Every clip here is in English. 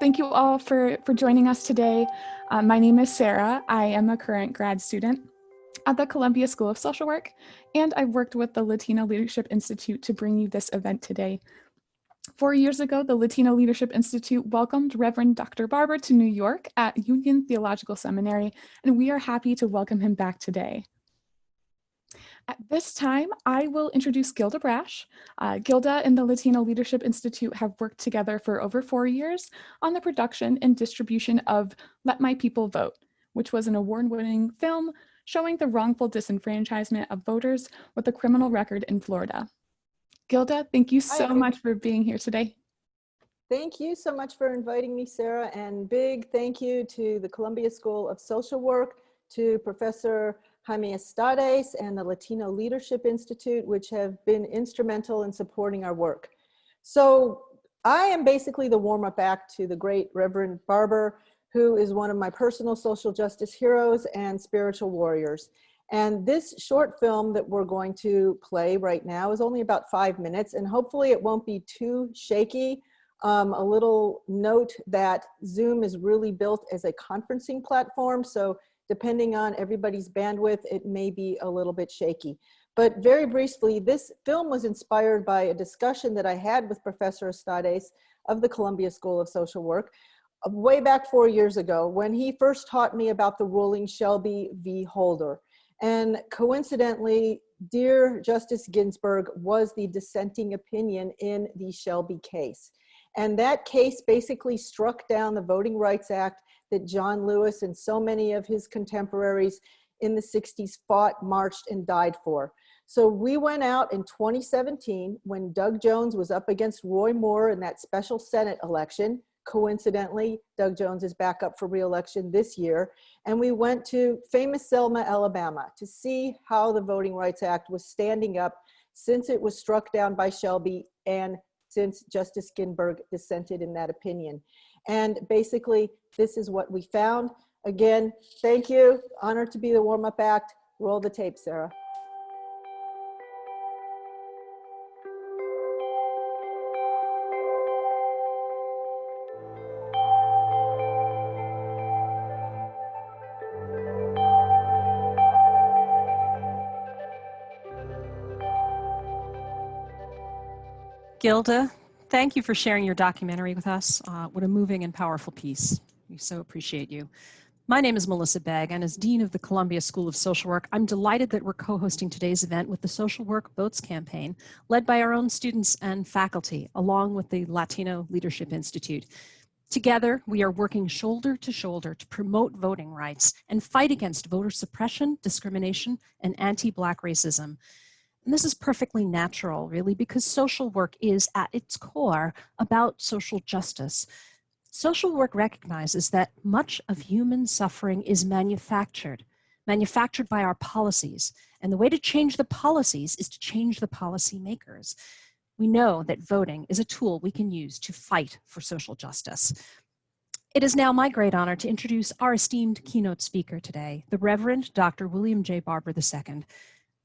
Thank you all for joining us today. My name is Sarah. I am a current grad student at the Columbia School of Social Work, and I've worked with the Latino Leadership Institute to bring you this event today. 4 years ago, the Latino Leadership Institute welcomed Reverend Dr. Barber to New York at Union Theological Seminary, and we are happy to welcome him back today. At this time, I will introduce Gilda Brash. Gilda and the Latino Leadership Institute have worked together for over 4 years on the production and distribution of Let My People Vote, which was an award-winning film showing the wrongful disenfranchisement of voters with a criminal record in Florida. Gilda, thank you so much for being here today. Thank you so much for inviting me, Sarah, and big thank you to the Columbia School of Social Work, to Professor Jaime Estades and the Latino Leadership Institute, which have been instrumental in supporting our work. So I am basically the warm-up act to the great Reverend Barber, who is one of my personal social justice heroes and spiritual warriors. And this short film that we're going to play right now is only about 5 minutes, and hopefully it won't be too shaky. A little note that Zoom is really built as a conferencing platform, so depending on everybody's bandwidth, it may be a little bit shaky. But very briefly, this film was inspired by a discussion that I had with Professor Estades of the Columbia School of Social Work way back 4 years ago when he first taught me about the ruling Shelby v. Holder. And coincidentally, dear Justice Ginsburg was the dissenting opinion in the Shelby case. And that case basically struck down the Voting Rights Act that John Lewis and so many of his contemporaries in the 60s fought, marched, and died for. So we went out in 2017 when Doug Jones was up against Roy Moore in that special Senate election. Coincidentally, Doug Jones is back up for re-election this year. And we went to famous Selma, Alabama to see how the Voting Rights Act was standing up since it was struck down by Shelby and since Justice Ginsburg dissented in that opinion. And basically, this is what we found. Again, thank you. Honored to be the warm-up act. Roll the tape, Sarah. Gilda, thank you for sharing your documentary with us. What a moving and powerful piece. We so appreciate you. My name is Melissa Begg, and as Dean of the Columbia School of Social Work, I'm delighted that we're co-hosting today's event with the Social Work Votes campaign, led by our own students and faculty, along with the Latino Leadership Institute. Together, we are working shoulder to shoulder to promote voting rights and fight against voter suppression, discrimination, and anti-Black racism. And this is perfectly natural, really, because social work is, at its core, about social justice. Social work recognizes that much of human suffering is manufactured by our policies. And the way to change the policies is to change the policymakers. We know that voting is a tool we can use to fight for social justice. It is now my great honor to introduce our esteemed keynote speaker today, the Reverend Dr. William J. Barber II.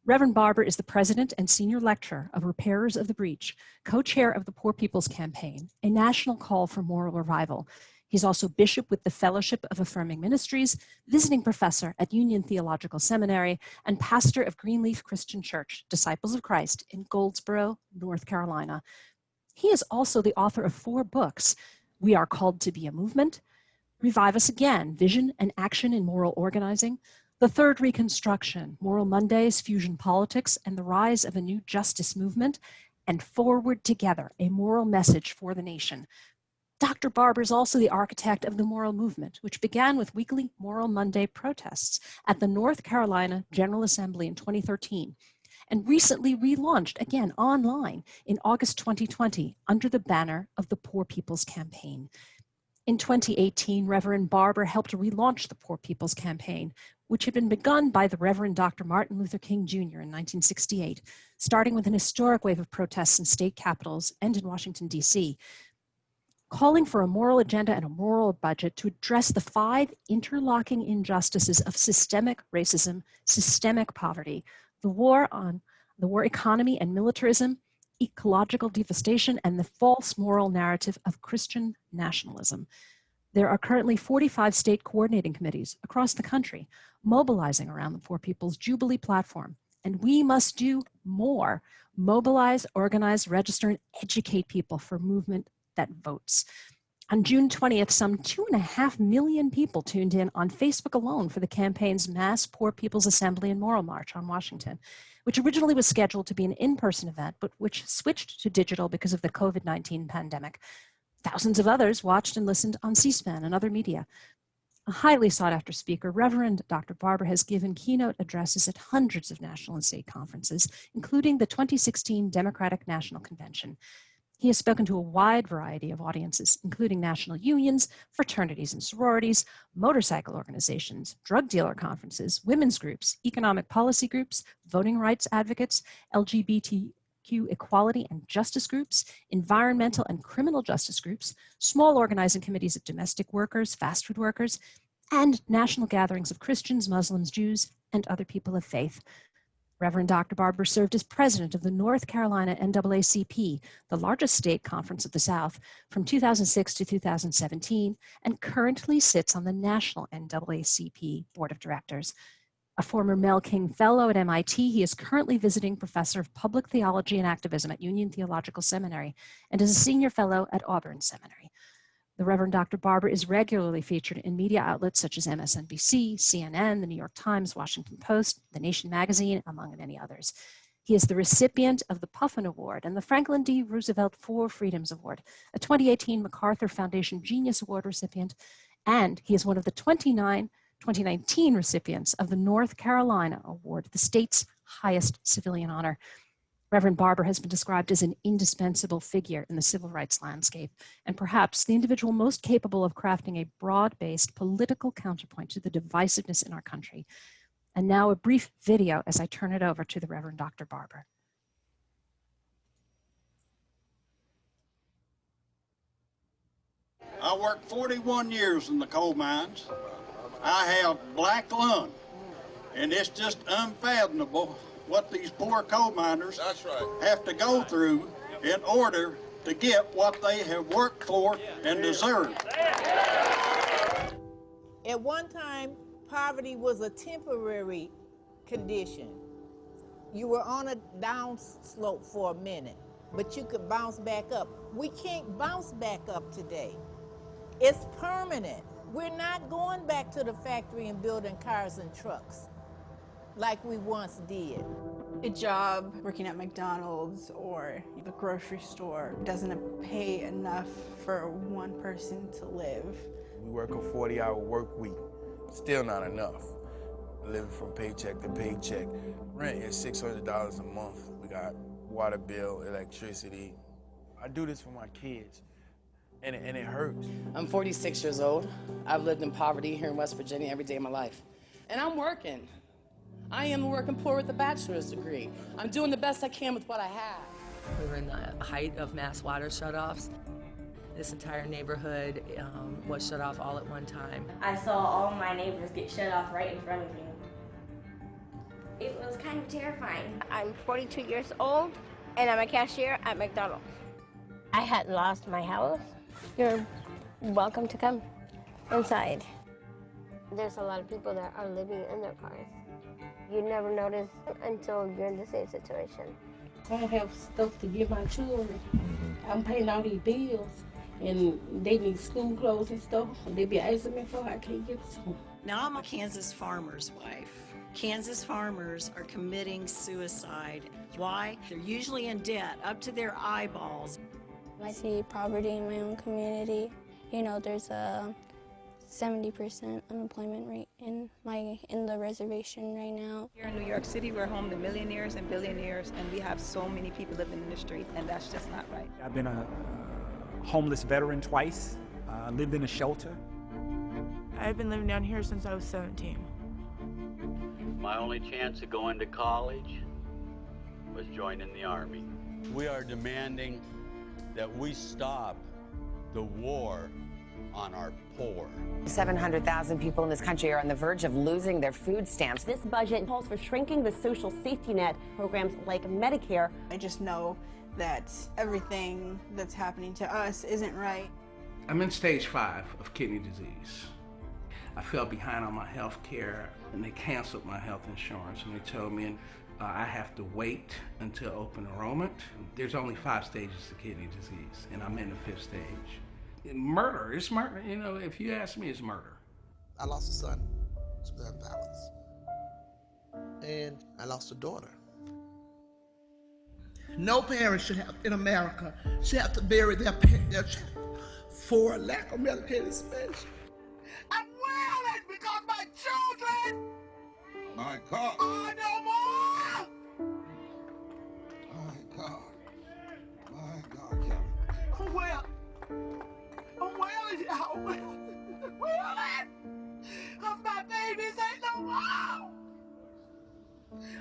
Reverend Barber is the president and senior lecturer of Repairers of the Breach, co-chair of the Poor People's Campaign, a national call for moral revival. He's also bishop with the Fellowship of Affirming Ministries, visiting professor at Union Theological Seminary, and pastor of Greenleaf Christian Church, Disciples of Christ, in Goldsboro, North Carolina. He is also the author of 4 books: We Are Called to Be a Movement, Revive Us Again, Vision and Action in Moral Organizing, The Third Reconstruction, Moral Mondays, Fusion Politics, and the Rise of a New Justice Movement, and Forward Together, a Moral Message for the Nation. Dr. Barber is also the architect of the Moral Movement, which began with weekly Moral Monday protests at the North Carolina General Assembly in 2013, and recently relaunched again online in August 2020 under the banner of the Poor People's Campaign. In 2018, Reverend Barber helped relaunch the Poor People's Campaign, which had been begun by the Reverend Dr. Martin Luther King Jr. in 1968, starting with an historic wave of protests in state capitals and in Washington, D.C., calling for a moral agenda and a moral budget to address the 5 interlocking injustices of systemic racism, systemic poverty, the war economy and militarism, ecological devastation, and the false moral narrative of Christian nationalism. There are currently 45 state coordinating committees across the country mobilizing around the Poor People's Jubilee platform. And we must do more. Mobilize, organize, register, and educate people for movement that votes. On June 20th, some 2.5 million people tuned in on Facebook alone for the campaign's mass Poor People's Assembly and Moral March on Washington, which originally was scheduled to be an in-person event, but which switched to digital because of the COVID-19 pandemic. Thousands of others watched and listened on C-SPAN and other media. A highly sought-after speaker, Reverend Dr. Barber, has given keynote addresses at hundreds of national and state conferences, including the 2016 Democratic National Convention. He has spoken to a wide variety of audiences, including national unions, fraternities and sororities, motorcycle organizations, drug dealer conferences, women's groups, economic policy groups, voting rights advocates, LGBTQ equality and justice groups, environmental and criminal justice groups, small organizing committees of domestic workers, fast food workers, and national gatherings of Christians, Muslims, Jews, and other people of faith. Reverend Dr. Barber served as president of the North Carolina NAACP, the largest state conference of the South, from 2006 to 2017, and currently sits on the national NAACP board of directors. A former Mel King Fellow at MIT, he is currently visiting professor of public theology and activism at Union Theological Seminary and is a senior fellow at Auburn Seminary. The Reverend Dr. Barber is regularly featured in media outlets such as MSNBC, CNN, the New York Times, Washington Post, The Nation magazine, among many others. He is the recipient of the Puffin Award and the Franklin D. Roosevelt Four Freedoms Award, a 2018 MacArthur Foundation Genius Award recipient, and he is one of the 29 2019 recipients of the North Carolina Award, the state's highest civilian honor. Reverend Barber has been described as an indispensable figure in the civil rights landscape, and perhaps the individual most capable of crafting a broad-based political counterpoint to the divisiveness in our country. And now a brief video as I turn it over to the Reverend Dr. Barber. I worked 41 years in the coal mines. I have black lung, and it's just unfathomable what these poor coal miners have to go through in order to get what they have worked for and deserve. At one time, poverty was a temporary condition. You were on a down slope for a minute, but you could bounce back up. We can't bounce back up today. It's permanent. We're not going back to the factory and building cars and trucks like we once did. A job working at McDonald's or the grocery store doesn't pay enough for one person to live. We work a 40-hour work week, still not enough. Living from paycheck to paycheck. Rent is $600 a month. We got water bill, electricity. I do this for my kids, and it hurts. I'm 46 years old. I've lived in poverty here in West Virginia every day of my life. And I'm working. I am working poor with a bachelor's degree. I'm doing the best I can with what I have. We were in the height of mass water shutoffs. This entire neighborhood was shut off all at one time. I saw all my neighbors get shut off right in front of me. It was kind of terrifying. I'm 42 years old, and I'm a cashier at McDonald's. I had lost my house. You're welcome to come inside. There's a lot of people that are living in their cars. You never notice until you're in the same situation. I have stuff to give my children. I'm paying all these bills, and they need school clothes and stuff. They be asking me for, I can't get some. Now I'm a Kansas farmer's wife. Kansas farmers are committing suicide. Why? They're usually in debt up to their eyeballs. I see poverty in my own community. You know, there's a 70% unemployment rate in the reservation right now. Here in New York City, we're home to millionaires and billionaires, and we have so many people living in the street, and that's just not right. I've been a homeless veteran twice, lived in a shelter. I've been living down here since I was 17. My only chance of going to college was joining the Army. We are demanding that we stop the war on our poor. 700,000 people in this country are on the verge of losing their food stamps. This budget calls for shrinking the social safety net programs like Medicare. I just know that everything that's happening to us isn't right. I'm in stage 5 of kidney disease. I fell behind on my health care and they canceled my health insurance and they told me I have to wait until open enrollment. There's only 5 stages to kidney disease and I'm in the 5th stage. Murder, it's murder, you know, if you ask me, it's murder. I lost a son to gun violence, and I lost a daughter. No parent should have, in America, should have to bury their child for lack of medicated space. I'm wailing because my children My God. are no more. My God. My God, Kelly. I'm wailing, y'all. Wailing. Cause my babies ain't no more.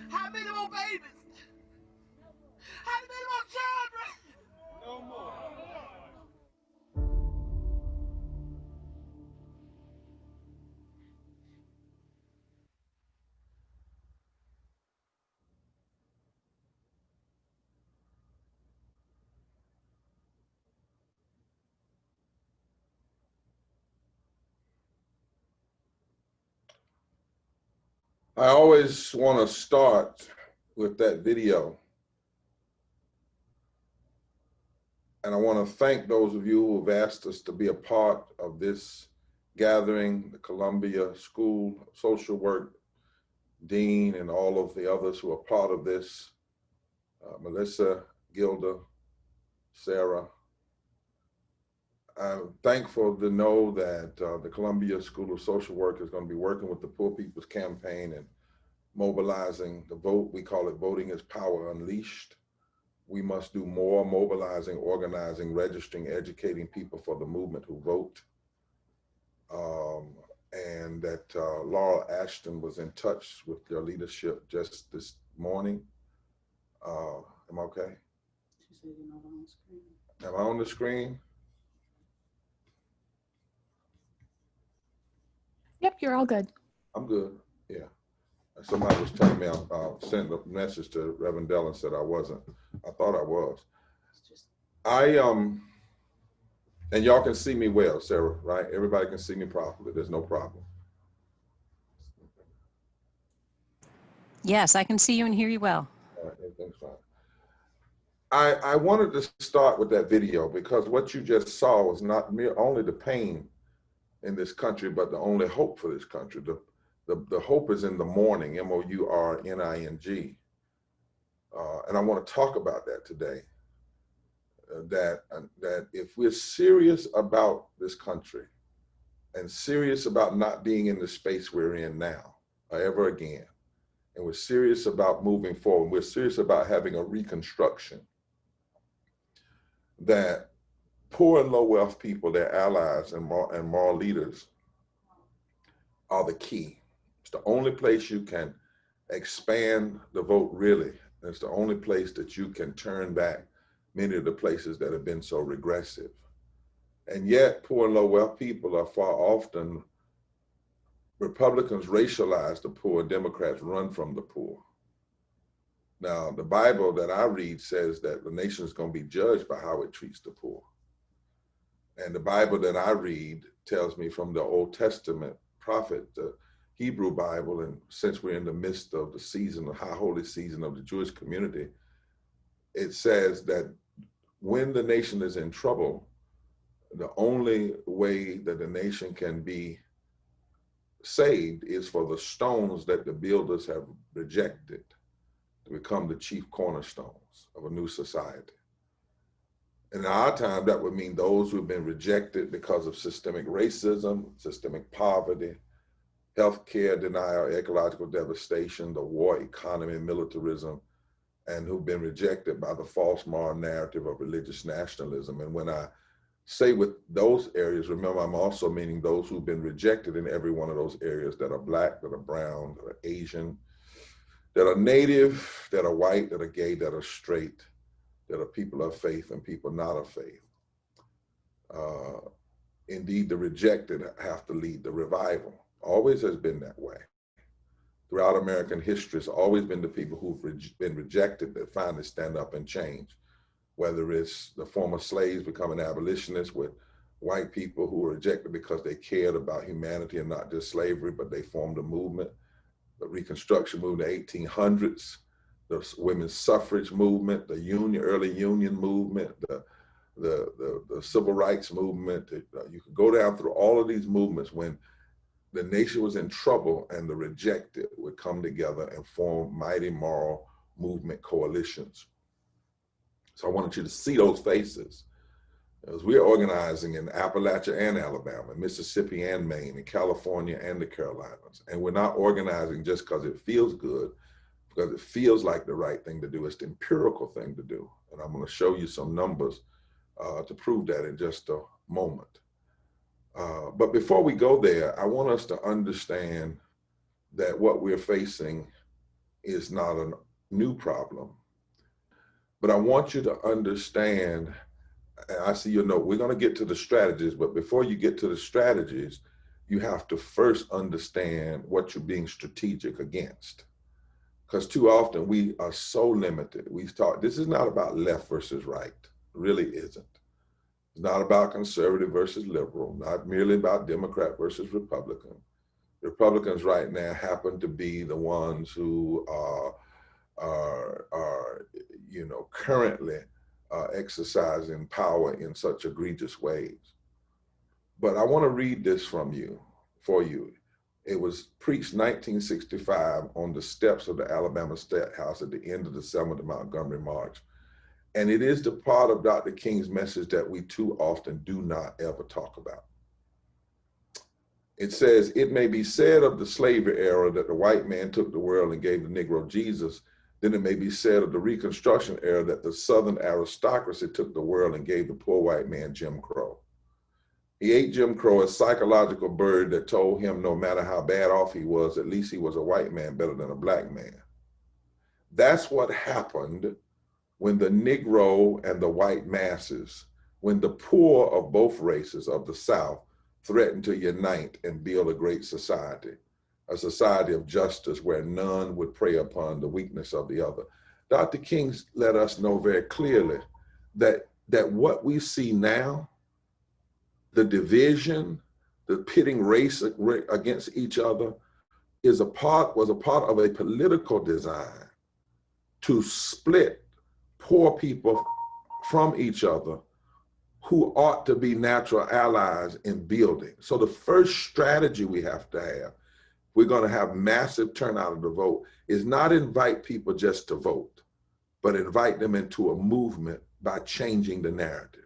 How many more babies? How many more children? No more. I always want to start with that video. And I want to thank those of you who have asked us to be a part of this gathering, the Columbia School of Social Work Dean and all of the others who are part of this, Melissa, Gilda, Sarah. I'm thankful to know that the Columbia School of Social Work is going to be working with the Poor People's Campaign and mobilizing the vote. We call it Voting is Power Unleashed. We must do more mobilizing, organizing, registering, educating people for the movement who vote. And that Laura Ashton was in touch with your leadership just this morning. Am I okay? She said you're not on the screen. Am I on the screen? Yep, you're all good. I'm good, yeah. Somebody was telling me I sent a message to Reverend Dell and said I wasn't. I thought I was. And y'all can see me well, Sarah, right? Everybody can see me properly. There's no problem. Yes, I can see you and hear you well. All right, everything's fine. I wanted to start with that video because what you just saw was not only the pain in this country, but the only hope for this country. The hope is in the morning, M-O-U-R-N-I-N-G. And I want to talk about that today. That if we're serious about this country and serious about not being in the space we're in now or ever again, and we're serious about moving forward, we're serious about having a reconstruction, that poor and low wealth people, their allies and moral leaders are the key. It's the only place you can expand the vote really. It's the only place that you can turn back many of the places that have been so regressive. And yet poor and low wealth people are far often, Republicans racialize the poor, Democrats run from the poor. Now, the Bible that I read says that the nation is going to be judged by how it treats the poor. And the Bible that I read tells me from the Old Testament prophet, the Hebrew Bible, and since we're in the midst of the season, the high holy season of the Jewish community, it says that when the nation is in trouble, the only way that the nation can be saved is for the stones that the builders have rejected to become the chief cornerstones of a new society. In our time, that would mean those who've been rejected because of systemic racism, systemic poverty, healthcare denial, ecological devastation, the war economy, militarism, and who've been rejected by the false moral narrative of religious nationalism. And when I say with those areas, remember, I'm also meaning those who've been rejected in every one of those areas that are Black, that are brown, that are Asian, that are Native, that are white, that are gay, that are straight, that are people of faith and people not of faith. Indeed, the rejected have to lead the revival. Always has been that way. Throughout American history, it's always been the people who've been rejected that finally stand up and change. whether it's the former slaves becoming abolitionists with white people who were rejected because they cared about humanity and not just slavery, but they formed a movement, the Reconstruction movement in the 1800s, the women's suffrage movement, the early union movement, the civil rights movement. You could go down through all of these movements when the nation was in trouble and the rejected would come together and form mighty moral movement coalitions. So I wanted you to see those faces. As we're organizing in Appalachia and Alabama, Mississippi and Maine, and California and the Carolinas. And we're not organizing just because it feels good, because it feels like the right thing to do. It's the empirical thing to do. And I'm going to show you some numbers to prove that in just a moment. But before we go there, I want us to understand that what we're facing is not a new problem. But I want you to understand, I see your note, we're going to get to the strategies, but before you get to the strategies, you have to first understand what you're being strategic against. Because too often we are so limited. We talk, this is not about left versus right, it really isn't. It's not about conservative versus liberal, not merely about Democrat versus Republican. Republicans right now happen to be the ones who are currently exercising power in such egregious ways. But I want to read this for you. It was preached 1965 on the steps of the Alabama State House at the end of the Selma to Montgomery March. And it is the part of Dr. King's message that we too often do not ever talk about. It says, it may be said of the slavery era that the white man took the world and gave the Negro Jesus. Then it may be said of the Reconstruction era that the Southern aristocracy took the world and gave the poor white man Jim Crow. He ate Jim Crow, a psychological bird that told him no matter how bad off he was, at least he was a white man better than a black man. That's what happened when the Negro and the white masses, when the poor of both races of the South threatened to unite and build a great society, a society of justice where none would prey upon the weakness of the other. Dr. King let us know very clearly that what we see now, the division, the pitting race against each other, was a part of a political design to split poor people from each other who ought to be natural allies in building. So the first strategy we have to have, we're going to have massive turnout of the vote, is not invite people just to vote, but invite them into a movement by changing the narrative,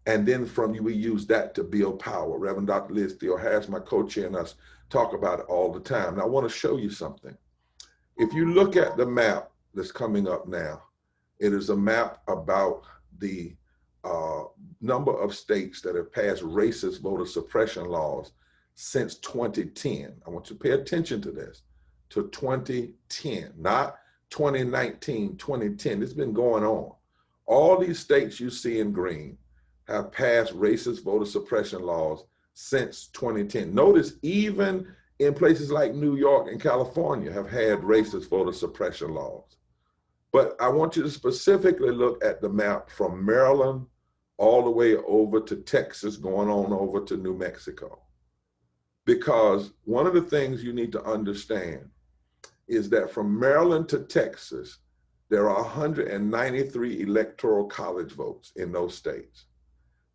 And then we use that to build power. Reverend Dr. Liz Theo Harris, my co-chair, and us talk about it all the time. And I want to show you something. If you look at the map that's coming up now, it is a map about the number of states that have passed racist voter suppression laws since 2010. I want you to pay attention to this, to 2010, not 2019, 2010. It's been going on. All these states you see in green have passed racist voter suppression laws since 2010. Notice even in places like New York and California have had racist voter suppression laws. But I want you to specifically look at the map from Maryland all the way over to Texas, going on over to New Mexico. Because one of the things you need to understand is that from Maryland to Texas, there are 193 electoral college votes in those states,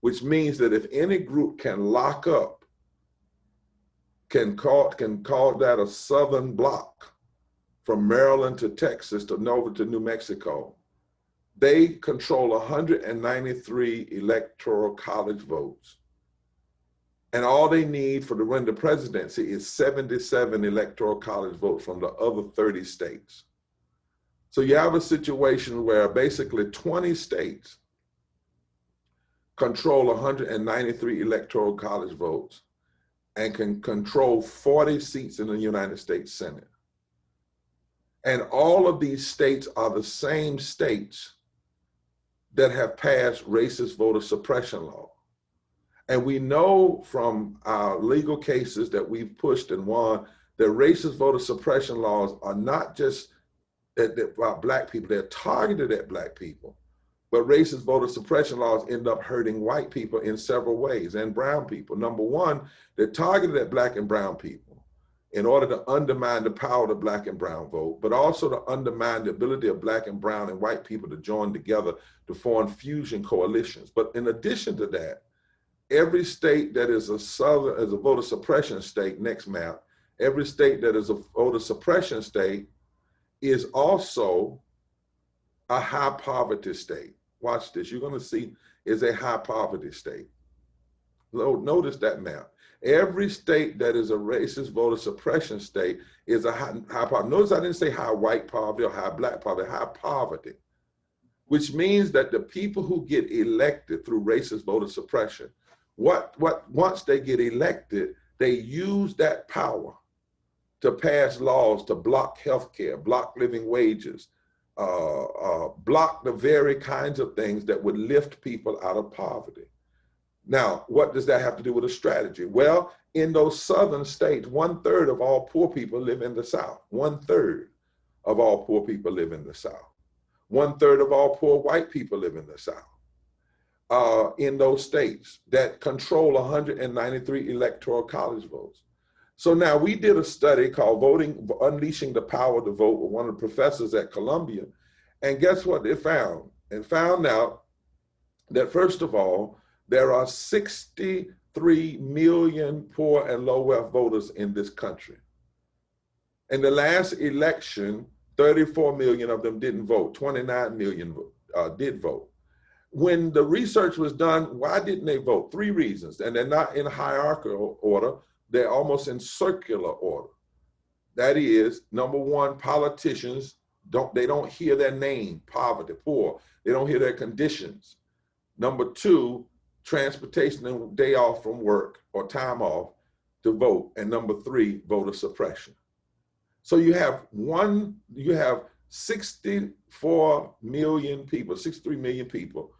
which means that if any group can lock up, can call that a Southern bloc from Maryland to Texas to over to New Mexico, they control 193 electoral college votes. And all they need to win the presidency is 77 electoral college votes from the other 30 states. So you have a situation where basically 20 states control 193 electoral college votes and can control 40 seats in the United States Senate. And all of these states are the same states that have passed racist voter suppression law. And we know from our legal cases that we've pushed and won that racist voter suppression laws are not just about black people. They're targeted at black people. But racist voter suppression laws end up hurting white people in several ways, and brown people. Number one, they're targeted at black and brown people in order to undermine the power of the black and brown vote, but also to undermine the ability of black and brown and white people to join together to form fusion coalitions. But in addition to that, every state that is a voter suppression state, next map, every state that is a voter suppression state is also a high poverty state. Watch this, you're gonna see is a high poverty state. Notice that map. Every state that is a racist voter suppression state is a high poverty. Notice I didn't say high white poverty or high black poverty, high poverty, which means that the people who get elected through racist voter suppression, once they get elected, they use that power to pass laws to block healthcare, block living wages, block the very kinds of things that would lift people out of poverty. Now, what does that have to do with a strategy? Well, in those southern states, 1/3 of all poor people live in the South. 1/3 of all poor people live in the South. 1/3 of all poor white people live in the South. In those states that control 193 electoral college votes. So now we did a study called Unleashing the Power to Vote with one of the professors at Columbia. And guess what they found? And found out that first of all, there are 63 million poor and low wealth voters in this country. In the last election, 34 million of them didn't vote, 29 million did vote. When the research was done, why didn't they vote? 3 reasons, and they're not in hierarchical order. They're almost in circular order. That is, number one, politicians don't hear their name, poverty, poor. They don't hear their conditions. Number two, transportation and day off from work or time off to vote. And number 3, voter suppression. So you have 64 million people, 63 million people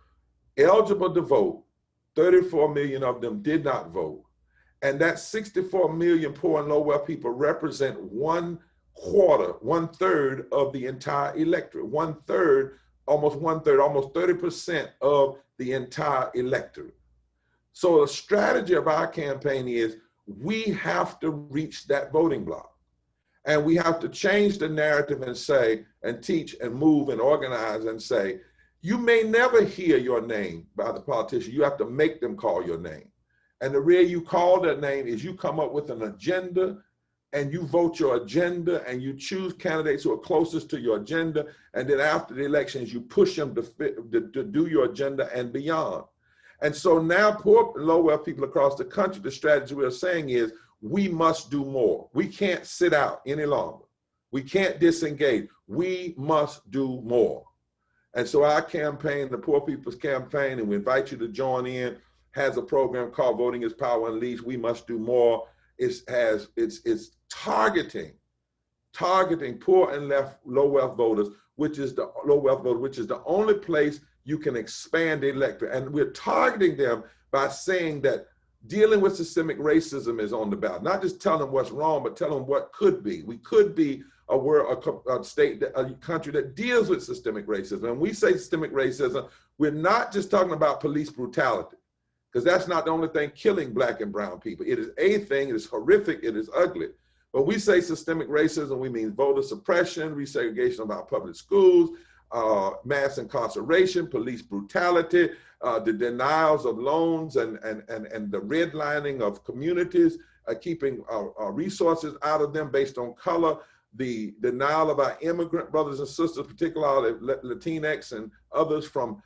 eligible to vote. 34 million of them did not vote. And that 64 million poor and low wealth people represent 1/3 of the entire electorate. 1/3, almost 30% of the entire electorate. So the strategy of our campaign is we have to reach that voting block. And we have to change the narrative and say, and teach and move and organize and say, you may never hear your name by the politician. You have to make them call your name. And the way you call their name is you come up with an agenda and you vote your agenda and you choose candidates who are closest to your agenda. And then after the elections, you push them to do your agenda and beyond. And so now poor and low wealth people across the country, the strategy we're saying is we must do more. We can't sit out any longer. We can't disengage. We must do more. And so our campaign, the Poor People's Campaign, and we invite you to join in, has a program called Voting is Power Unleashed. We must do more. It's targeting poor and low wealth voters, which is the only place you can expand the electorate. And we're targeting them by saying that dealing with systemic racism is on the ballot. Not just telling them what's wrong, but telling them what could be. We could be a country that deals with systemic racism. And when we say systemic racism, we're not just talking about police brutality, because that's not the only thing killing black and brown people. It is a thing, it is horrific, it is ugly. When we say systemic racism, we mean voter suppression, resegregation of our public schools, mass incarceration, police brutality, the denials of loans and the redlining of communities, keeping resources out of them based on color, the denial of our immigrant brothers and sisters, particularly Latinx and others from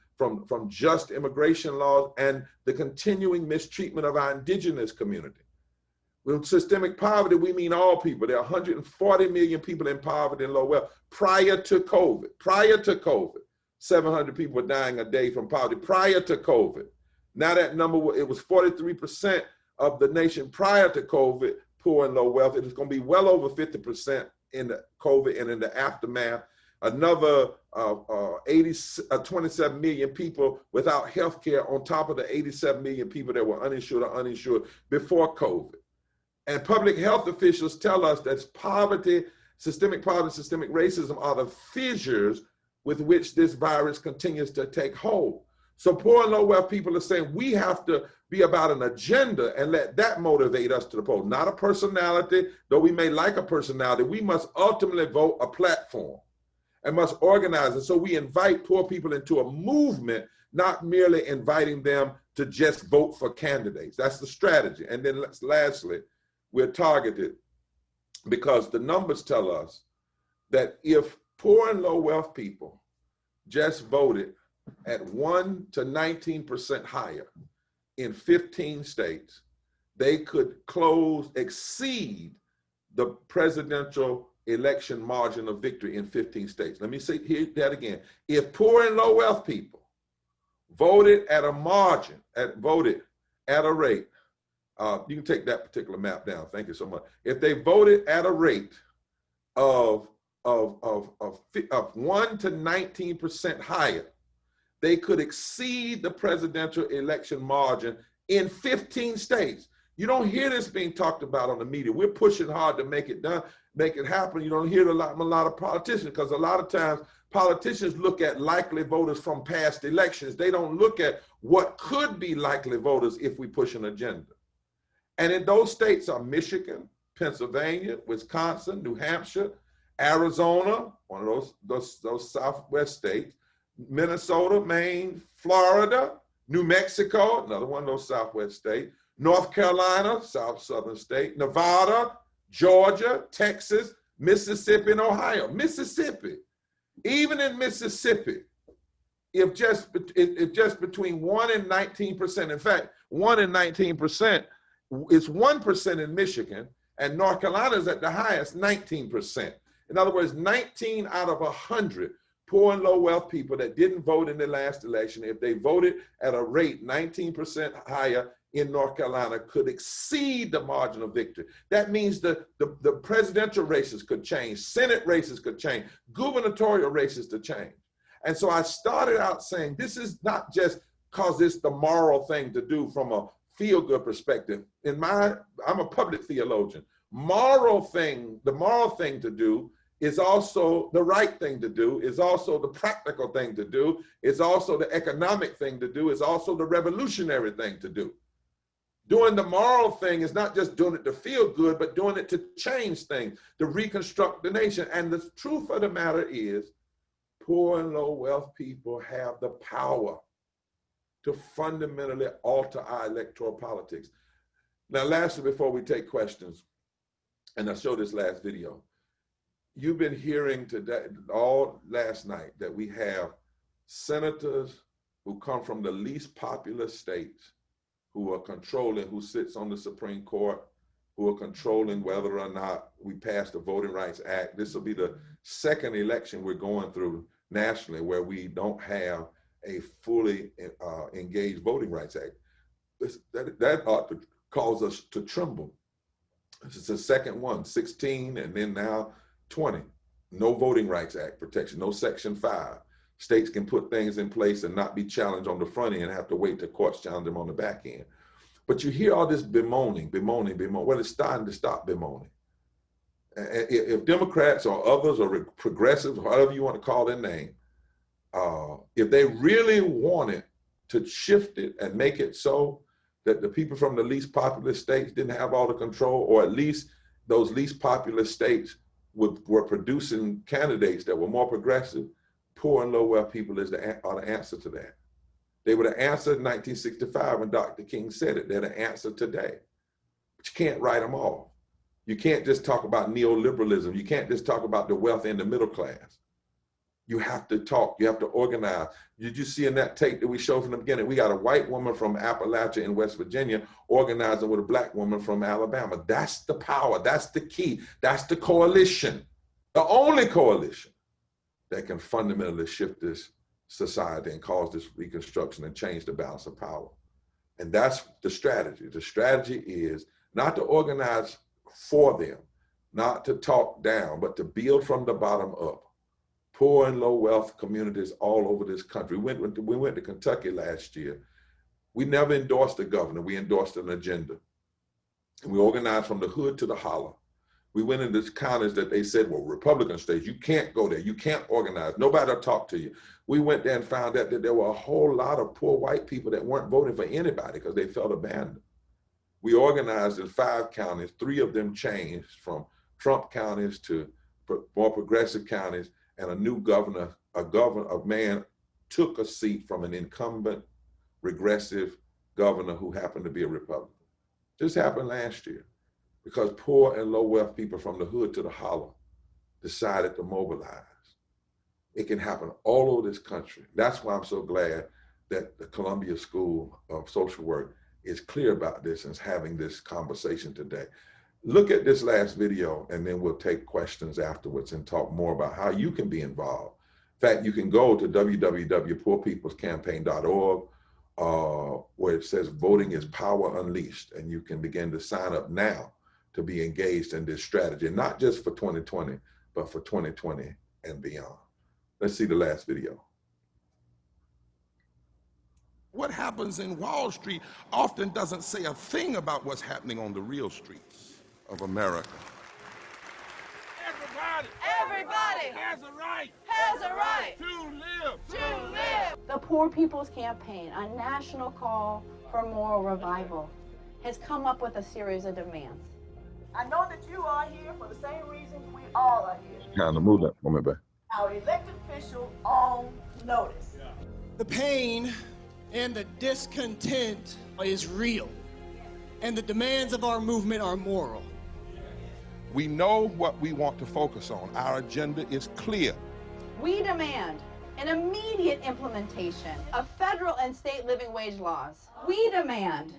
just immigration laws, and the continuing mistreatment of our indigenous community. With systemic poverty, we mean all people. There are 140 million people in poverty and low wealth prior to COVID. Prior to COVID, 700 people were dying a day from poverty prior to COVID. Now that number, it was 43% of the nation prior to COVID, poor and low wealth. It is going to be well over 50% in the COVID and in the aftermath. Another 27 million people without health care on top of the 87 million people that were uninsured or uninsured before COVID. And public health officials tell us that poverty Systemic poverty and systemic racism are the fissures with which this virus continues to take hold. So poor and low wealth people are saying we have to be about an agenda and let that motivate us to the poll, not a personality. Though we may like a personality, we must ultimately vote a platform and must organize. And so we invite poor people into a movement, not merely inviting them to just vote for candidates. That's the strategy. And then lastly, we're targeted because the numbers tell us that if poor and low wealth people just voted at 1 to 19% higher in 15 states, they could exceed the presidential election margin of victory in 15 states. Let me say that again. If poor and low wealth people voted at a margin, voted at a rate, you can take that particular map down, thank you so much. If they voted at a rate of 1 to 19% higher, they could exceed the presidential election margin in 15 states. You don't hear this being talked about on the media. We're pushing hard to make it happen. You don't hear a lot of politicians, because a lot of times politicians look at likely voters from past elections. They don't look at what could be likely voters if we push an agenda. And in those states are Michigan, Pennsylvania, Wisconsin, New Hampshire, Arizona, one of those Southwest states, Minnesota, Maine, Florida, New Mexico, another one of those Southwest states, North Carolina, Southern state, Nevada, Georgia, Texas, Mississippi, and Ohio. Mississippi, even in Mississippi, if just between 1 and 19%, in fact, 1 and 19%, it's 1% in Michigan, and North Carolina is at the highest, 19%. In other words, 19 out of 100 poor and low wealth people that didn't vote in the last election, if they voted at a rate 19% higher in North Carolina, could exceed the margin of victory. That means the presidential races could change, Senate races could change, gubernatorial races to change. And so I started out saying, this is not just because it's the moral thing to do from a feel-good perspective. I'm a public theologian. The moral thing to do is also the right thing to do, is also the practical thing to do, is also the economic thing to do, is also the revolutionary thing to do. Doing the moral thing is not just doing it to feel good, but doing it to change things, to reconstruct the nation. And the truth of the matter is, poor and low wealth people have the power to fundamentally alter our electoral politics. Now, lastly, before we take questions, and I showed this last video, you've been hearing today, all last night, that we have senators who come from the least populous states who are controlling who sits on the Supreme Court, who are controlling whether or not we pass the Voting Rights Act. This will be the second election we're going through nationally where we don't have a fully engaged Voting Rights Act. That ought to cause us to tremble. This is the second one, 16, and then now 20. No Voting Rights Act protection, no Section 5. States can put things in place and not be challenged on the front end and have to wait till courts challenge them on the back end. But you hear all this bemoaning. Well, it's starting to stop bemoaning. If Democrats or others or progressives, whatever you want to call their name, if they really wanted to shift it and make it so that the people from the least populous states didn't have all the control, or at least those least populous states were producing candidates that were more progressive, poor and low wealth people are the answer to that. They were the answer in 1965 when Dr. King said it. They're the answer today. But you can't write them off. You can't just talk about neoliberalism. You can't just talk about the wealthy and the middle class. You have to talk, you have to organize. Did you see in that tape that we showed from the beginning, we got a white woman from Appalachia in West Virginia organizing with a black woman from Alabama. That's the power, that's the key, that's the coalition, the only coalition that can fundamentally shift this society and cause this reconstruction and change the balance of power. And that's the strategy. The strategy is not to organize for them, not to talk down, but to build from the bottom up. Poor and low wealth communities all over this country. We went to Kentucky last year. We never endorsed the governor, we endorsed an agenda. And we organized from the hood to the holler. We went into counties that they said were Republican states. You can't go there. You can't organize. Nobody will talk to you. We went there and found out that there were a whole lot of poor white people that weren't voting for anybody because they felt abandoned. We organized in 5 counties. 3 of them changed from Trump counties to more progressive counties, and a new governor, a man took a seat from an incumbent regressive governor who happened to be a Republican. This happened last year because poor and low wealth people from the hood to the holler decided to mobilize. It can happen all over this country. That's why I'm so glad that the Columbia School of Social Work is clear about this and is having this conversation today. Look at this last video and then we'll take questions afterwards and talk more about how you can be involved. In fact, you can go to www.poorpeoplescampaign.org where it says voting is power unleashed, and you can begin to sign up now to be engaged in this strategy, not just for 2020, but for 2020 and beyond. Let's see the last video. What happens in Wall Street often doesn't say a thing about what's happening on the real streets of America. Everybody has a right to live. The Poor People's Campaign, a national call for moral revival, has come up with a series of demands. I know that you are here for the same reasons we all are here. Kind of move that moment back. Our elected official on notice. The pain and the discontent is real, and the demands of our movement are moral. We know what we want to focus on. Our agenda is clear. We demand an immediate implementation of federal and state living wage laws. We demand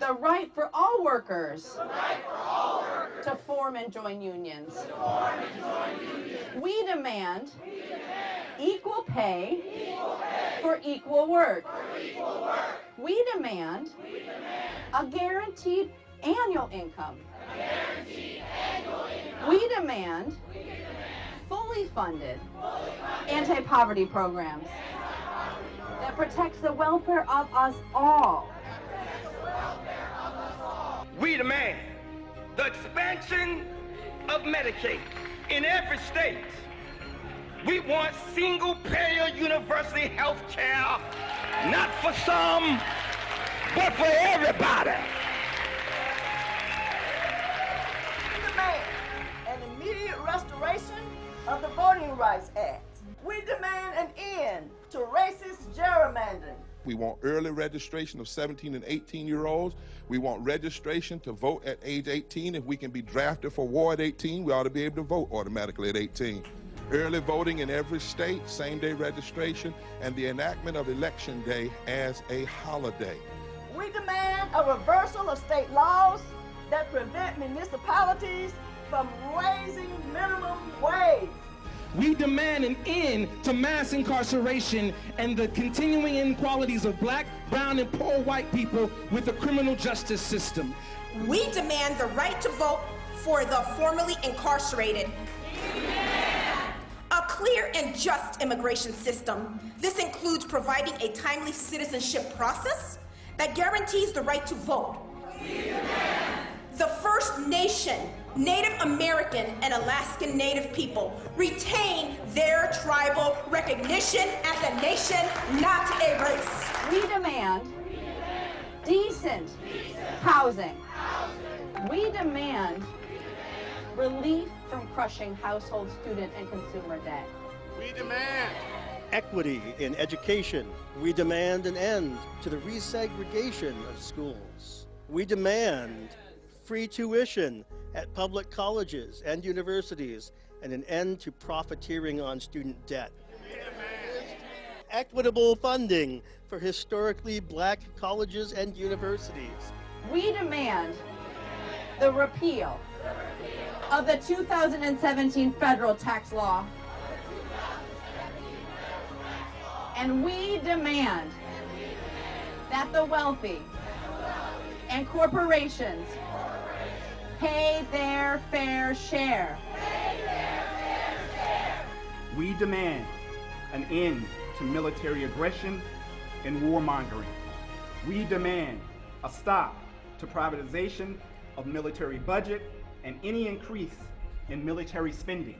the right for all workers to form and join unions. We demand equal pay for equal work. We demand a guaranteed annual income. We demand fully funded anti-poverty programs that protects the welfare of us all. We demand the expansion of Medicaid in every state. We want single-payer universal health care, not for some, but for everybody. We demand an immediate restoration of the Voting Rights Act. We demand an end to racist gerrymandering. We want early registration of 17 and 18-year-olds. We want registration to vote at age 18. If we can be drafted for war at 18, we ought to be able to vote automatically at 18. Early voting in every state, same-day registration, and the enactment of Election Day as a holiday. We demand a reversal of state laws that prevent municipalities from raising minimum wage. We demand an end to mass incarceration and the continuing inequalities of black, brown, and poor white people with the criminal justice system. We demand the right to vote for the formerly incarcerated. A clear and just immigration system. This includes providing a timely citizenship process that guarantees the right to vote. The First Nation, Native American, and Alaskan Native people retain their tribal recognition as a nation, not a race. We demand decent housing. We demand relief from crushing household, student, and consumer debt. We demand equity in education. We demand an end to the resegregation of schools. We demand free tuition at public colleges and universities and an end to profiteering on student debt. Equitable funding for historically black colleges and universities. We demand the repeal of the 2017 federal tax law. And we demand that the wealthy and corporations pay their fair share. We demand an end to military aggression and warmongering. We demand a stop to privatization of military budget and any increase in military spending.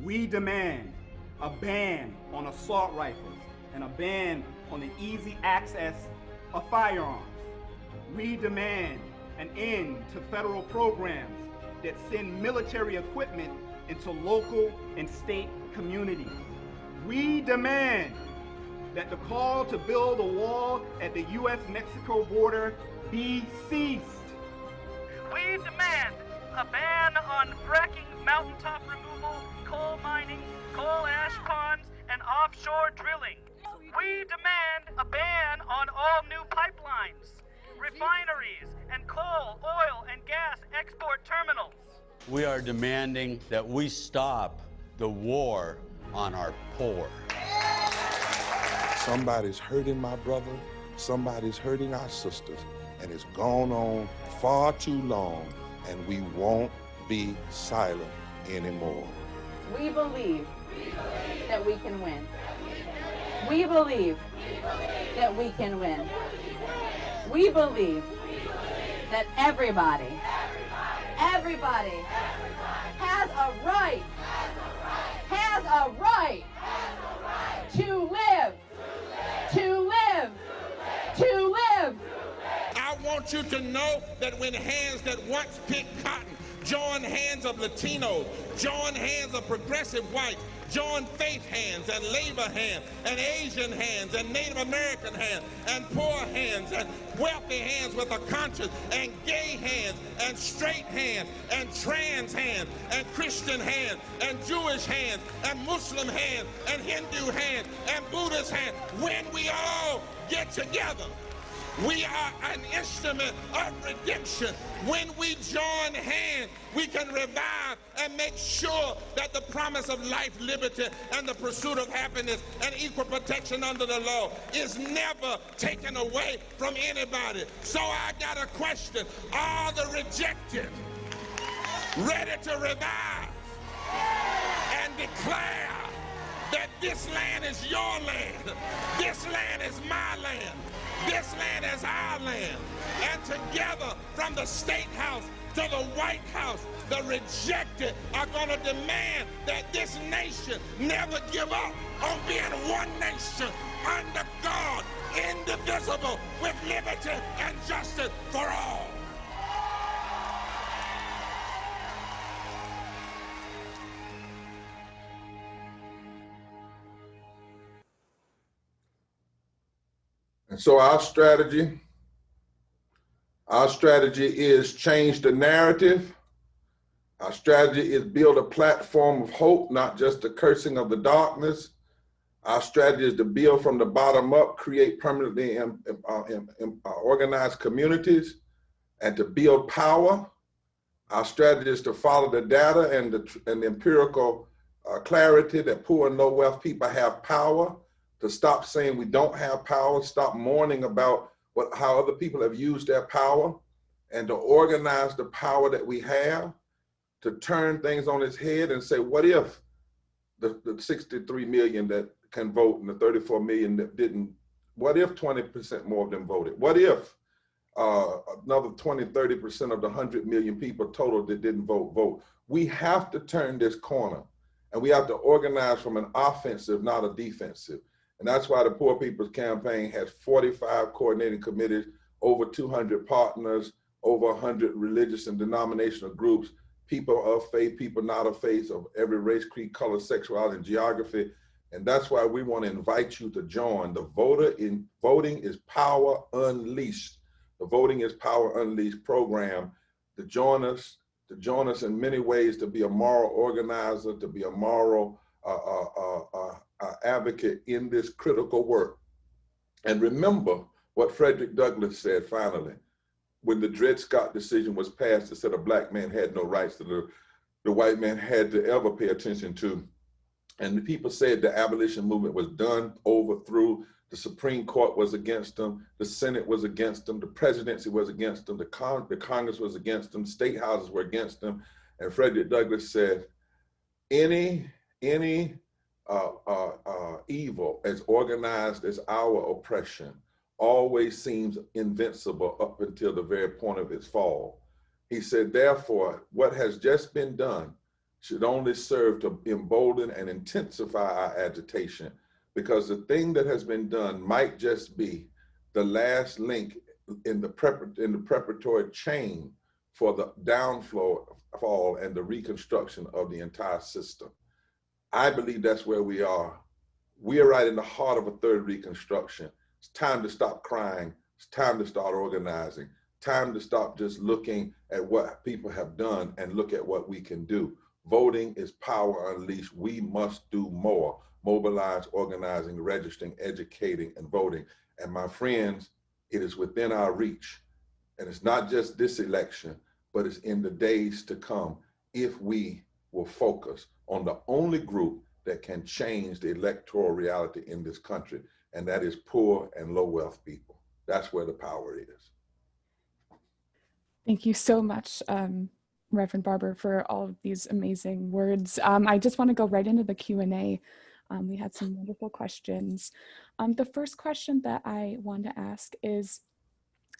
We demand a ban on assault rifles and a ban on the easy access of firearms. We demand an end to federal programs that send military equipment into local and state communities. We demand that the call to build a wall at the U.S.-Mexico border be ceased. We demand a ban on fracking, mountaintop removal, coal mining, coal ash ponds, and offshore drilling. We demand a ban on all new pipelines, refineries, and coal, oil, and gas export terminals. We are demanding that we stop the war on our poor. Somebody's hurting my brother, somebody's hurting our sisters, and it's gone on far too long, and we won't be silent anymore. We believe that we can win. We believe that we can win. We believe that everybody has a right to live. I want you to know that when hands that once picked cotton join hands of Latinos, join hands of progressive whites, join faith hands and labor hands and Asian hands and Native American hands and poor hands and wealthy hands with a conscience and gay hands and straight hands and trans hands and Christian hands and Jewish hands and Muslim hands and Hindu hands and Buddhist hands. When we all get together, we are an instrument of redemption. When we join hands, we can revive and make sure that the promise of life, liberty, and the pursuit of happiness and equal protection under the law is never taken away from anybody. So I got a question. Are the rejected ready to revive and declare that this land is your land, this land is my land, this land is our land, and together from the State House to the White House, the rejected are going to demand that this nation never give up on being one nation under God, indivisible, with liberty and justice for all. And so our strategy is change the narrative. Our strategy is build a platform of hope, not just the cursing of the darkness. Our strategy is to build from the bottom up, create permanently organized communities, and to build power. Our strategy is to follow the data and the empirical clarity that poor and low wealth people have power, to stop saying we don't have power, stop mourning about how other people have used their power, and to organize the power that we have, to turn things on its head and say, what if the 63 million that can vote and the 34 million that didn't, what if 20% more of them voted? What if another 20, 30% of the 100 million people total that didn't vote? We have to turn this corner, and we have to organize from an offensive, not a defensive. And that's why the Poor People's Campaign has 45 coordinating committees, over 200 partners, over 100 religious and denominational groups, people of faith, people not of faith, of every race, creed, color, sexuality, and geography. And that's why we want to invite you to join. The Voting is Power Unleashed. The Voting is Power Unleashed program to join us in many ways, to be a moral organizer, to be a moral advocate in this critical work. And remember what Frederick Douglass said finally, when the Dred Scott decision was passed that said a black man had no rights that the white man had to ever pay attention to. And the people said the abolition movement was done, overthrew. The Supreme Court was against them. The Senate was against them. The presidency was against them. The Congress was against them. State houses were against them. And Frederick Douglass said, any evil as organized as our oppression always seems invincible up until the very point of its fall. He said, therefore, what has just been done should only serve to embolden and intensify our agitation, because the thing that has been done might just be the last link in the preparatory chain for the downfall and the reconstruction of the entire system. I believe that's where we are. We are right in the heart of a third reconstruction. It's time to stop crying. It's time to start organizing. Time to stop just looking at what people have done and look at what we can do. Voting is power unleashed. We must do more. Mobilize, organizing, registering, educating, and voting. And my friends, it is within our reach. And it's not just this election, but it's in the days to come if we will focus on the only group that can change the electoral reality in this country, and that is poor and low wealth people. That's where the power is. Thank you so much, Reverend Barber, for all of these amazing words. I just want to go right into the Q&A. We had some wonderful questions. The first question that I want to ask is,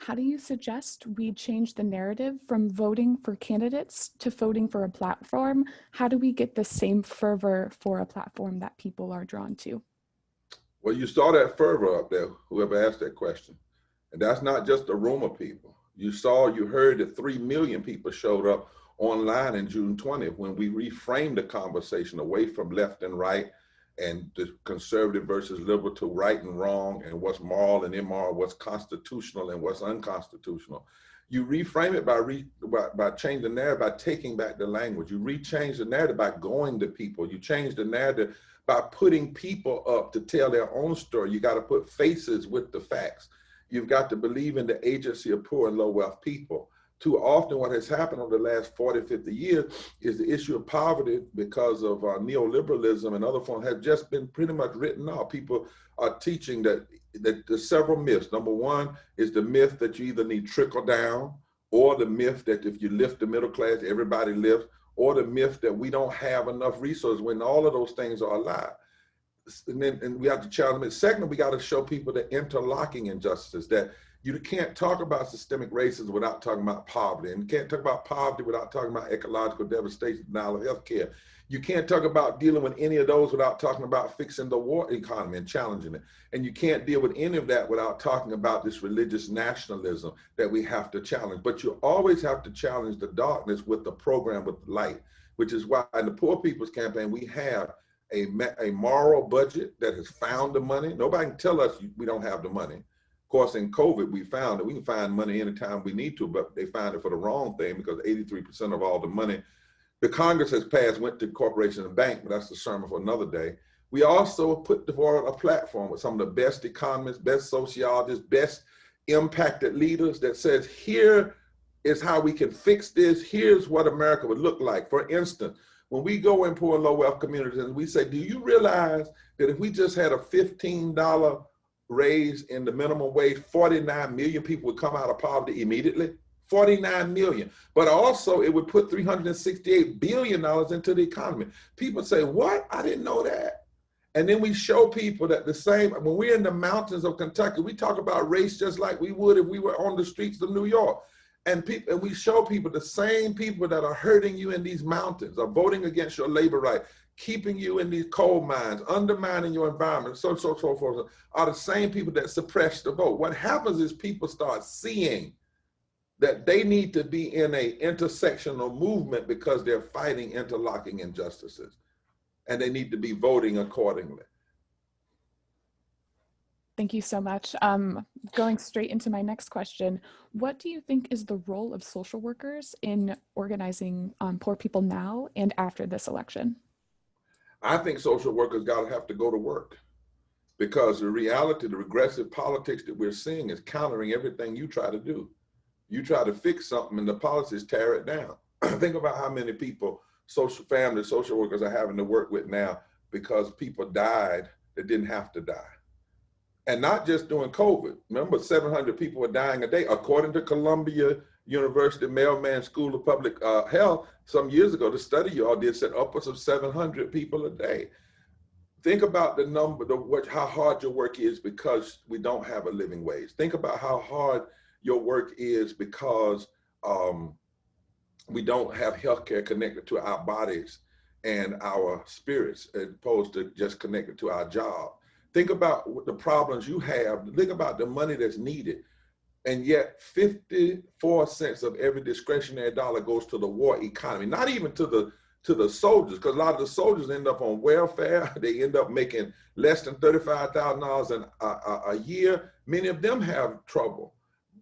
how do you suggest we change the narrative from voting for candidates to voting for a platform? How do we get the same fervor for a platform that people are drawn to? Well, you saw that fervor up there, whoever asked that question. And that's not just a room of people. You heard that 3 million people showed up online in June 20th when we reframed the conversation away from left and right and the conservative versus liberal to right and wrong and what's moral and immoral, what's constitutional and what's unconstitutional. You reframe it by changing the narrative, by taking back the language. You rechange the narrative by going to people. You change the narrative by putting people up to tell their own story. You got to put faces with the facts. You've got to believe in the agency of poor and low wealth people. Too often what has happened over the last 40, 50 years is the issue of poverty because of neoliberalism and other forms has just been pretty much written off. People are teaching that there's several myths. Number one is the myth that you either need trickle down, or the myth that if you lift the middle class, everybody lifts, or the myth that we don't have enough resources, when all of those things are a lie. And we have to challenge it. Second, we got to show people the interlocking injustices, that you can't talk about systemic racism without talking about poverty, and you can't talk about poverty without talking about ecological devastation, denial of health care. You can't talk about dealing with any of those without talking about fixing the war economy and challenging it. And you can't deal with any of that without talking about this religious nationalism that we have to challenge. But you always have to challenge the darkness with the program with the light, which is why in the Poor People's Campaign, we have a moral budget that has found the money. Nobody can tell us we don't have the money. Of course, in COVID, we found that we can find money anytime we need to, but they found it for the wrong thing, because 83% of all the money the Congress has passed went to corporations and banks, but that's a sermon for another day. We also put forward a platform with some of the best economists, best sociologists, best impacted leaders that says, here is how we can fix this. Here's what America would look like. For instance, when we go in poor and low wealth communities and we say, do you realize that if we just had a $15 raise in the minimum wage, 49 million people would come out of poverty immediately? 49 million. But also it would put $368 billion into the economy. People say, what? I didn't know that. And then we show people that the same, when we're in the mountains of Kentucky, we talk about race just like we would if we were on the streets of New York. And we show people the same people that are hurting you in these mountains, are voting against your labor right, keeping you in these coal mines, undermining your environment, so forth, are the same people that suppress the vote. What happens is people start seeing that they need to be in an intersectional movement because they're fighting interlocking injustices, and they need to be voting accordingly. Thank you so much. Going straight into my next question, what do you think is the role of social workers in organizing poor people now and after this election? I think social workers have to go to work, because the reality, the regressive politics that we're seeing is countering everything you try to do. You try to fix something and the policies tear it down. Think about how many people, social workers are having to work with now because people died that didn't have to die. And not just during COVID. Remember, 700 people were dying a day. According to Columbia University Mailman School of Public Health, some years ago, the study you all did said upwards of 700 people a day. Think about the number, how hard your work is because we don't have a living wage. Think about how hard your work is because we don't have healthcare connected to our bodies and our spirits as opposed to just connected to our job. Think about the problems you have. Think about the money that's needed. And yet 54 cents of every discretionary dollar goes to the war economy, not even to the soldiers, because a lot of the soldiers end up on welfare. They end up making less than $35,000 a year. Many of them have trouble.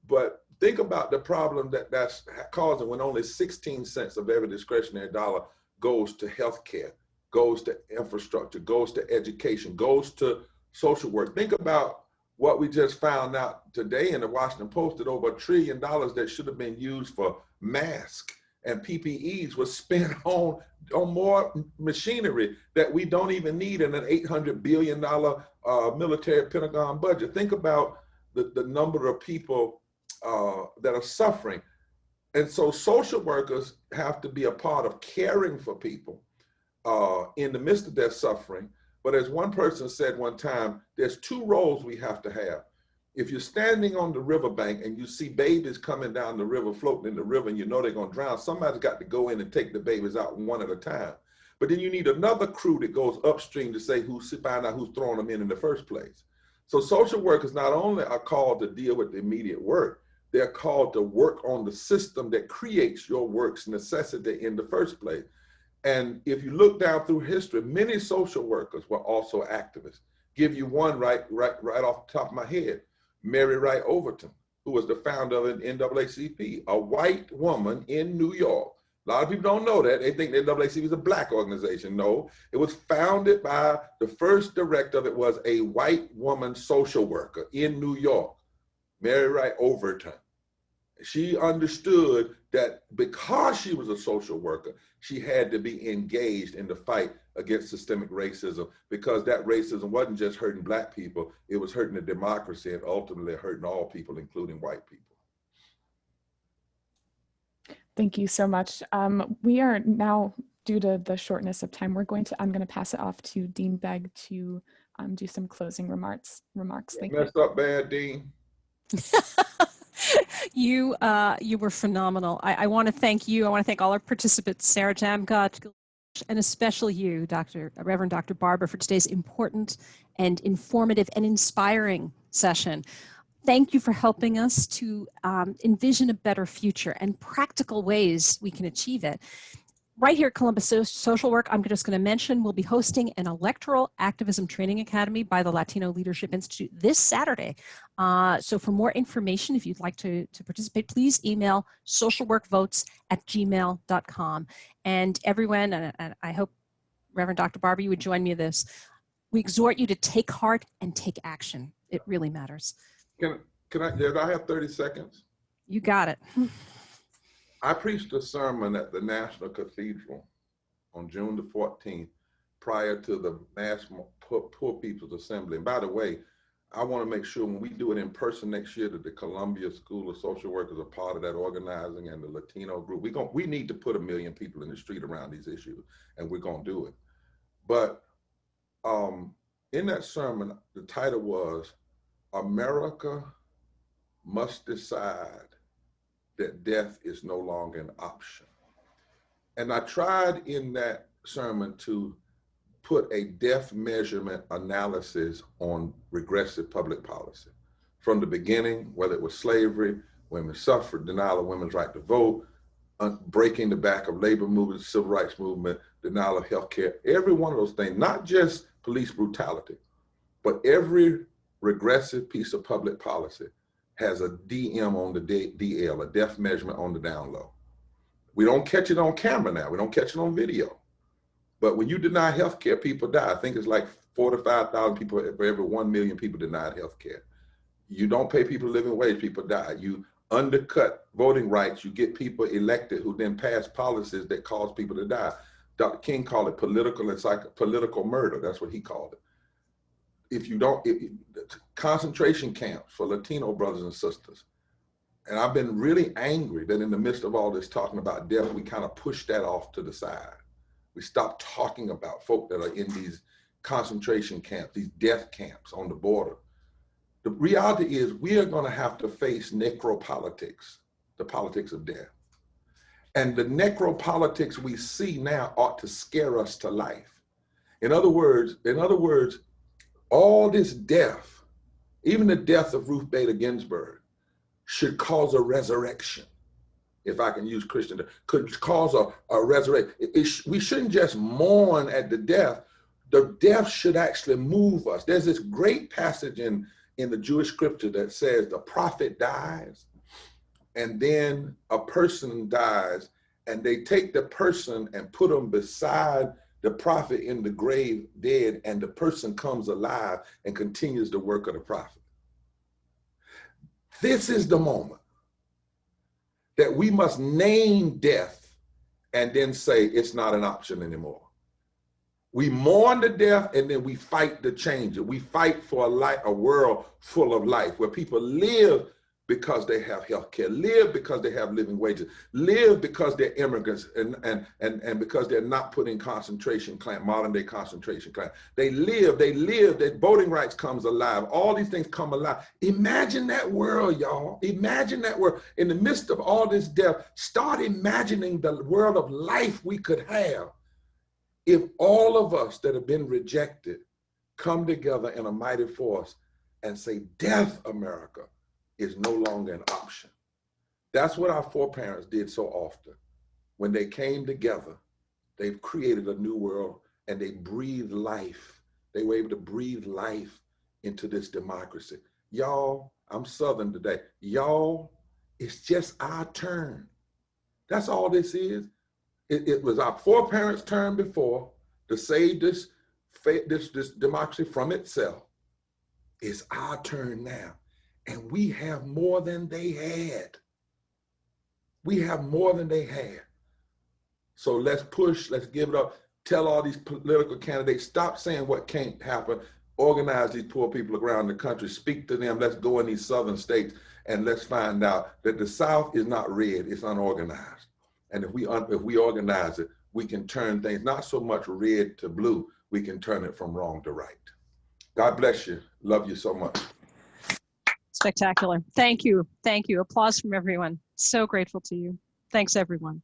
But think about the problem that's causing when only 16 cents of every discretionary dollar goes to healthcare, goes to infrastructure, goes to education, goes to social work. Think about what we just found out today in the Washington Post, that over $1 trillion that should have been used for masks and PPEs was spent on more machinery that we don't even need in an $800 billion military Pentagon budget. Think about the number of people that are suffering. And so social workers have to be a part of caring for people in the midst of their suffering. But as one person said one time, there's two roles we have to have. If you're standing on the riverbank and you see babies coming down the river, floating in the river, and you know they're going to drown, somebody's got to go in and take the babies out one at a time. But then you need another crew that goes upstream to say find out who's throwing them in the first place. So social workers not only are called to deal with the immediate work, they're called to work on the system that creates your work's necessity in the first place. And if you look down through history, many social workers were also activists. Give you one right off the top of my head. Mary Wright Overton, who was the founder of the NAACP, a white woman in New York. A lot of people don't know that. They think the NAACP is a black organization. No, it was founded by the first director of it was a white woman social worker in New York, Mary Wright Overton. She understood that because she was a social worker, she had to be engaged in the fight against systemic racism, because that racism wasn't just hurting black people, it was hurting the democracy and ultimately hurting all people, including white people. Thank you so much. We are now, due to the shortness of time, I'm going to pass it off to Dean Begg to do some closing remarks. Thank you. Messed up bad, Dean. You were phenomenal. I want to thank you. I want to thank all our participants, Sarah Jamgott, and especially you, Reverend Dr. Barber, for today's important and informative and inspiring session. Thank you for helping us to envision a better future and practical ways we can achieve it. Right here at Columbus Social Work, I'm just going to mention we'll be hosting an electoral activism training academy by the Latino Leadership Institute this Saturday. So for more information, if you'd like to participate, please email socialworkvotes@gmail.com. And everyone, and I hope Reverend Dr. Barber, you would join me in this, we exhort you to take heart and take action. It really matters. Can I have 30 seconds? You got it. I preached a sermon at the National Cathedral on June the 14th, prior to the National Poor People's Assembly. And by the way, I want to make sure when we do it in person next year that the Columbia School of Social Workers are part of that organizing, and the Latino group. We need to put 1 million people in the street around these issues, and we're going to do it. But in that sermon, the title was, America Must Decide that Death is No Longer an Option. And I tried in that sermon to put a death measurement analysis on regressive public policy. From the beginning, whether it was slavery, women's suffrage, denial of women's right to vote, breaking the back of labor movement, civil rights movement, denial of health care, every one of those things, not just police brutality, but every regressive piece of public policy has a DM on the DL, a death measurement on the down low. We don't catch it on camera now. We don't catch it on video. But when you deny health care, people die. I think it's like 4,000 to 5,000 people for every 1 million people denied health care. You don't pay people living wage, people die. You undercut voting rights, you get people elected who then pass policies that cause people to die. Dr. King called it political murder. That's what he called it. If you don't, concentration camps for Latino brothers and sisters. And I've been really angry that in the midst of all this talking about death, we kind of push that off to the side. We stopped talking about folk that are in these concentration camps, these death camps on the border. The reality is we are going to have to face necropolitics, the politics of death. And the necropolitics we see now ought to scare us to life. In other words, all this death, even the death of Ruth Bader Ginsburg, should cause a resurrection. If I can use Christian, could cause a resurrection. We shouldn't just mourn at the death. The death should actually move us. There's this great passage in the Jewish scripture that says the prophet dies, and then a person dies, and they take the person and put them beside the prophet in the grave dead, and the person comes alive and continues the work of the prophet. This is the moment that we must name death and then say it's not an option anymore. We mourn the death and then we fight to change it. We fight for a world full of life where people live because they have health care, live because they have living wages, live because they're immigrants and because they're not put in concentration camp, modern day concentration camp. They live, their voting rights comes alive. All these things come alive. Imagine that world, y'all. Imagine that world. In the midst of all this death, start imagining the world of life we could have if all of us that have been rejected come together in a mighty force and say, death, America, is no longer an option. That's what our foreparents did so often. When they came together, they've created a new world and they breathed life. They were able to breathe life into this democracy. Y'all, I'm Southern today. Y'all, it's just our turn. That's all this is. It was our foreparents' turn before to save this democracy from itself. It's our turn now. And we have more than they had. We have more than they had. So let's push, let's give it up. Tell all these political candidates, stop saying what can't happen. Organize these poor people around the country, speak to them. Let's go in these southern states and let's find out that the South is not red, it's unorganized. And if we organize it, we can turn things, not so much red to blue, we can turn it from wrong to right. God bless you. Love you so much. Spectacular. Thank you. Thank you. Applause from everyone. So grateful to you. Thanks, everyone.